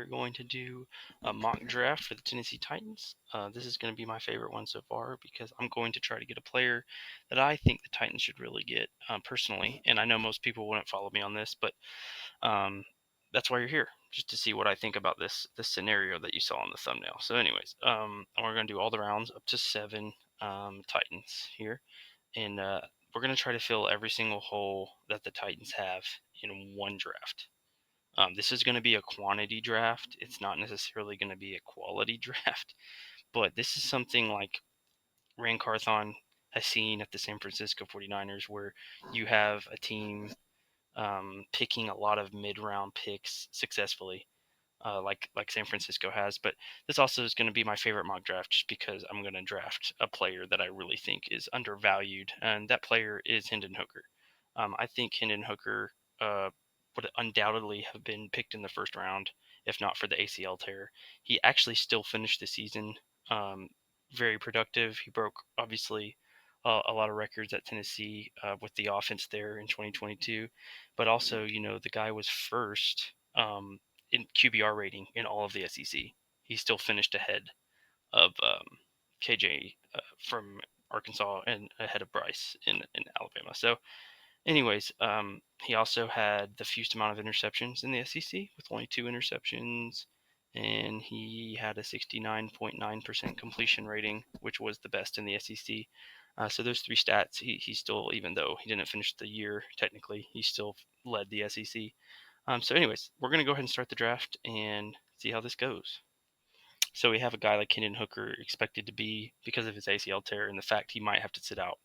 we're going to do a mock draft for the Tennessee Titans. This is going to be my favorite one so far because I'm going to try to get a player that I think the Titans should really get personally. And I know most people wouldn't follow me on this, but that's why you're here, just to see what I think about this scenario that you saw in the thumbnail. So anyways, we're going to do all the rounds up to 7 Titans here. And we're going to try to fill every single hole that the Titans have in one draft. This is going to be a quantity draft. It's not necessarily going to be a quality draft, but this is something like Rand Carthon has seen at the San Francisco 49ers, where you have a team picking a lot of mid-round picks successfully, like San Francisco has. But this also is going to be my favorite mock draft, just because I'm going to draft a player that I really think is undervalued, and that player is Hendon Hooker. I think Hendon Hooker would undoubtedly have been picked in the first round if not for the ACL tear. He actually still finished the season very productive. He broke, obviously, a lot of records at Tennessee with the offense there in 2022. But also, the guy was first in QBR rating in all of the SEC. He still finished ahead of KJ from Arkansas and ahead of Bryce in Alabama. So anyways, he also had the fewest amount of interceptions in the SEC with only 2 interceptions, and he had a 69.9% completion rating, which was the best in the SEC. So those 3 stats, he still, even though he didn't finish the year technically, he still led the SEC. So anyways, we're going to go ahead and start the draft and see how this goes. So we have a guy like Hendon Hooker expected to be, because of his ACL tear and the fact he might have to sit out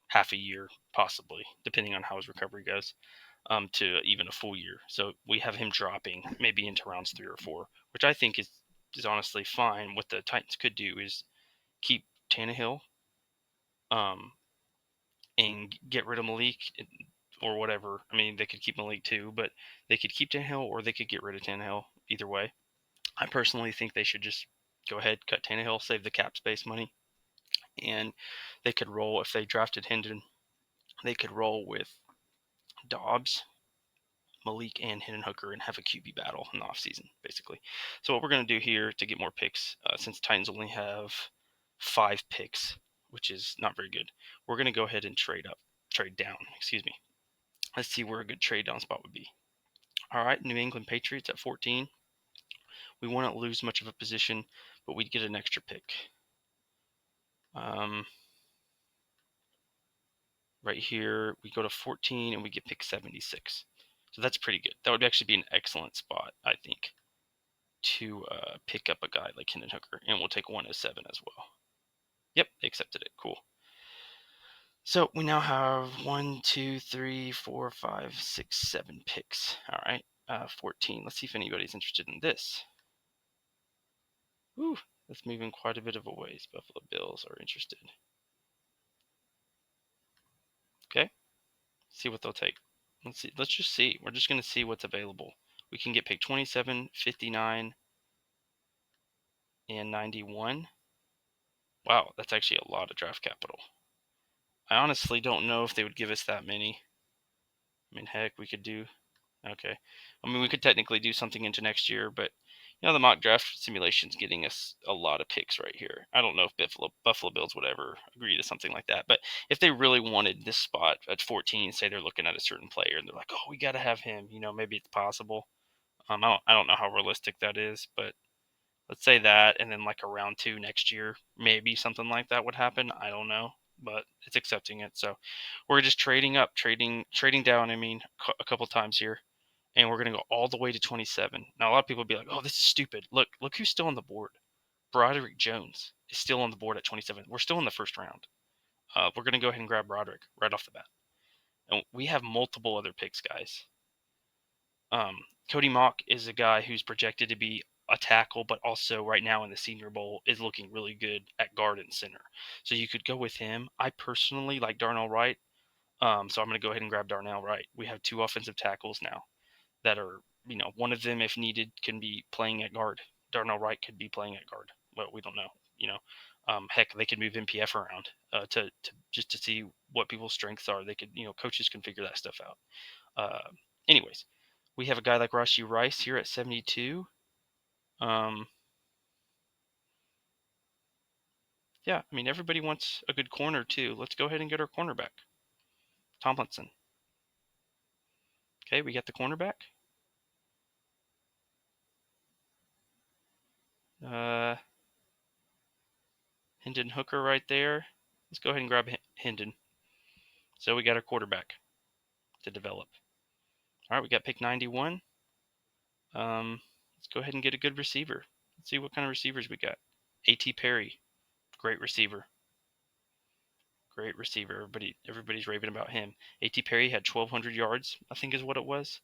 half a year, possibly, depending on how his recovery goes, to even a full year. So we have him dropping maybe into rounds 3 or 4, which I think is honestly fine. What the Titans could do is keep Tannehill and get rid of Malik or whatever. I mean, they could keep Malik too, but they could keep Tannehill or they could get rid of Tannehill. Either way, I personally think they should just go ahead, cut Tannehill, save the cap space money, and they could roll, if they drafted Hendon, they could roll with Dobbs, Malik, and Hendon Hooker and have a QB battle in the offseason, basically. So what we're going to do here to get more picks, since Titans only have 5 picks, which is not very good, we're going to go ahead and trade down, excuse me. Let's see where a good trade down spot would be. All right, New England Patriots at 14. We wouldn't lose much of a position, but we'd get an extra pick. Right here, we go to 14 and we get pick 76. So that's pretty good. That would actually be an excellent spot, I think, to pick up a guy like Hendon Hooker. And we'll take 107 as well. Yep, they accepted it. Cool. So we now have 1, 2, 3, 4, 5, 6, 7 picks. All right, 14. Let's see if anybody's interested in this. Ooh, that's moving quite a bit of a ways. Buffalo Bills are interested. Okay, see what they'll take. Let's see. Let's just see. We're just going to see what's available. We can get pick 27, 59, and 91. Wow, that's actually a lot of draft capital. I honestly don't know if they would give us that many. I mean, heck, we could do... Okay. I mean, we could technically do something into next year, but, the mock draft simulation's getting us a lot of picks right here. I don't know if Buffalo Bills would ever agree to something like that, but if they really wanted this spot at 14, say they're looking at a certain player, and they're like, oh, we got to have him, maybe it's possible. I don't know how realistic that is, but let's say that, and then like around 2 next year, maybe something like that would happen. I don't know, but it's accepting it. So we're just trading down, a couple times here. And we're going to go all the way to 27. Now, a lot of people will be like, oh, this is stupid. Look who's still on the board. Broderick Jones is still on the board at 27. We're still in the first round. We're going to go ahead and grab Broderick right off the bat. And we have multiple other picks, guys. Cody Mock is a guy who's projected to be a tackle, but also right now in the Senior Bowl is looking really good at guard and center. So you could go with him. I personally like Darnell Wright. So I'm going to go ahead and grab Darnell Wright. We have 2 offensive tackles now that are, one of them, if needed, can be playing at guard. Darnell Wright could be playing at guard. Well, we don't know. Heck, they could move MPF around to just to see what people's strengths are. They could, coaches can figure that stuff out. Anyways, we have a guy like Rashee Rice here at 72. Yeah, I mean, everybody wants a good corner too. Let's go ahead and get our cornerback, Tomlinson. Okay, we got the cornerback. Hendon Hooker right there. Let's go ahead and grab Hendon. So we got our quarterback to develop. All right, we got pick 91. Let's go ahead and get a good receiver. Let's see what kind of receivers we got. A.T. Perry, great receiver. Great receiver. Everybody's raving about him. A.T. Perry had 1,200 yards, I think is what it was.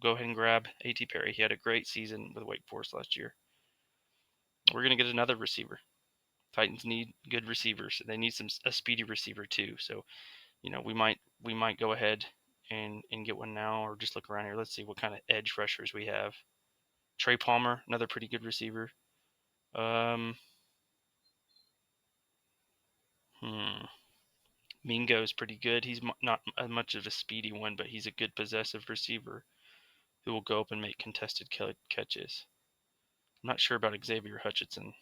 Go ahead and grab A.T. Perry. He had a great season with Wake Forest last year. We're going to get another receiver. Titans need good receivers. They need a speedy receiver too. So, we might go ahead and get one now, or just look around here. Let's see what kind of edge rushers we have. Trey Palmer, another pretty good receiver. Mingo's pretty good. He's not as much of a speedy one, but he's a good possessive receiver who will go up and make contested catches. I'm not sure about Xavier Hutchinson.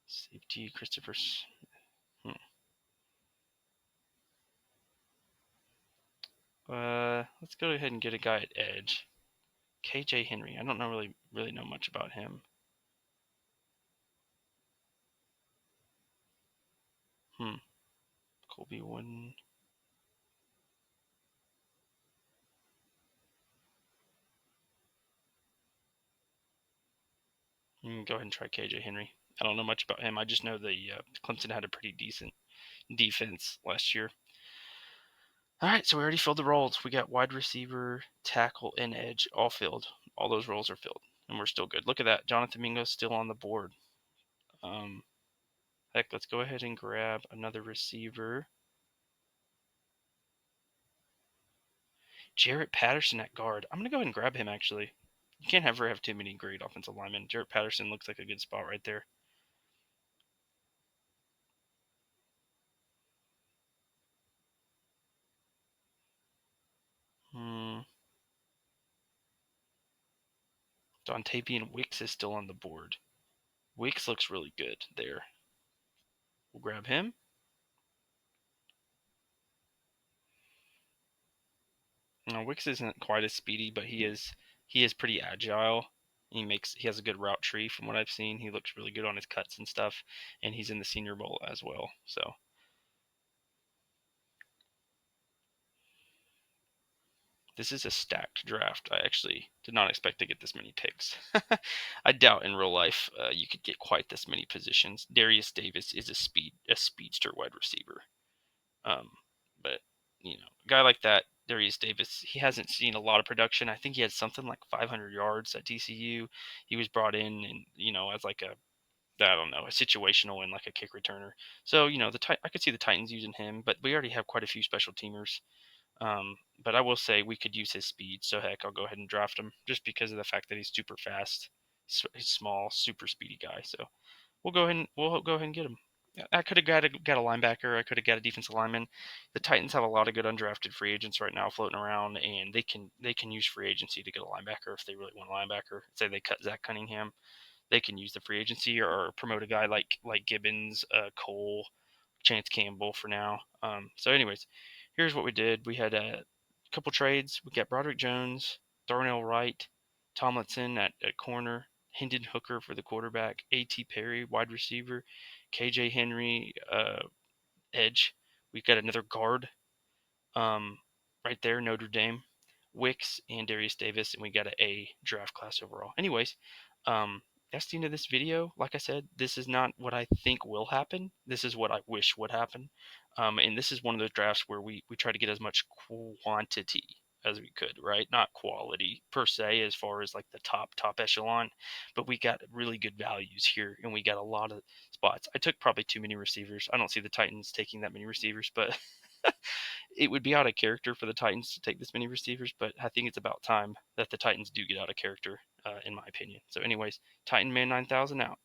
Safety, Christopher. Let's go ahead and get a guy at edge. KJ Henry. I don't really know much about him. Colby Wooden. Go ahead and try KJ Henry. I don't know much about him. I just know the Clemson had a pretty decent defense last year. All right, so we already filled the roles. We got wide receiver, tackle, and edge all filled. All those roles are filled, and we're still good. Look at that. Jonathan Mingo's still on the board. Heck, let's go ahead and grab another receiver. Jarrett Patterson at guard. I'm going to go ahead and grab him, actually. You can't ever have too many great offensive linemen. Jarrett Patterson looks like a good spot right there. Dontavian Wicks is still on the board. Wicks looks really good there. We'll grab him. Now, Wicks isn't quite as speedy, but he is pretty agile. He has a good route tree from what I've seen. He looks really good on his cuts and stuff, and he's in the Senior Bowl as well. So this is a stacked draft. I actually did not expect to get this many picks. I doubt in real life you could get quite this many positions. Darius Davis is a speedster wide receiver. But a guy like that, Darius Davis, he hasn't seen a lot of production. I think he had something like 500 yards at TCU. He was brought in, and as like a situational and like a kick returner. So I could see the Titans using him, but we already have quite a few special teamers. But I will say we could use his speed. So heck, I'll go ahead and draft him just because of the fact that he's super fast. He's small, super speedy guy. So we'll go ahead and get him. I could have got a linebacker. I could have got a defensive lineman. The Titans have a lot of good undrafted free agents right now floating around, and they can use free agency to get a linebacker if they really want a linebacker. Say they cut Zach Cunningham, they can use the free agency or promote a guy like Gibbons, Cole, Chance Campbell for now. So anyways, here's what we did. We had a couple trades. We got Broderick Jones, Darnell Wright, Tomlinson at corner, Hendon Hooker for the quarterback, A.T. Perry, wide receiver, KJ Henry, edge. We've got another guard right there, Notre Dame, Wicks, and Darius Davis, and we got an A draft class overall. Anyways, that's the end of this video. Like I said, this is not what I think will happen. This is what I wish would happen. And this is one of those drafts where we try to get as much quantity as we could, right? Not quality per se, as far as like the top echelon, but we got really good values here, and we got a lot of spots. I took probably too many receivers. I don't see the Titans taking that many receivers, but it would be out of character for the Titans to take this many receivers, but I think it's about time that the Titans do get out of character, in my opinion. So anyways, Titan Man 9000 out.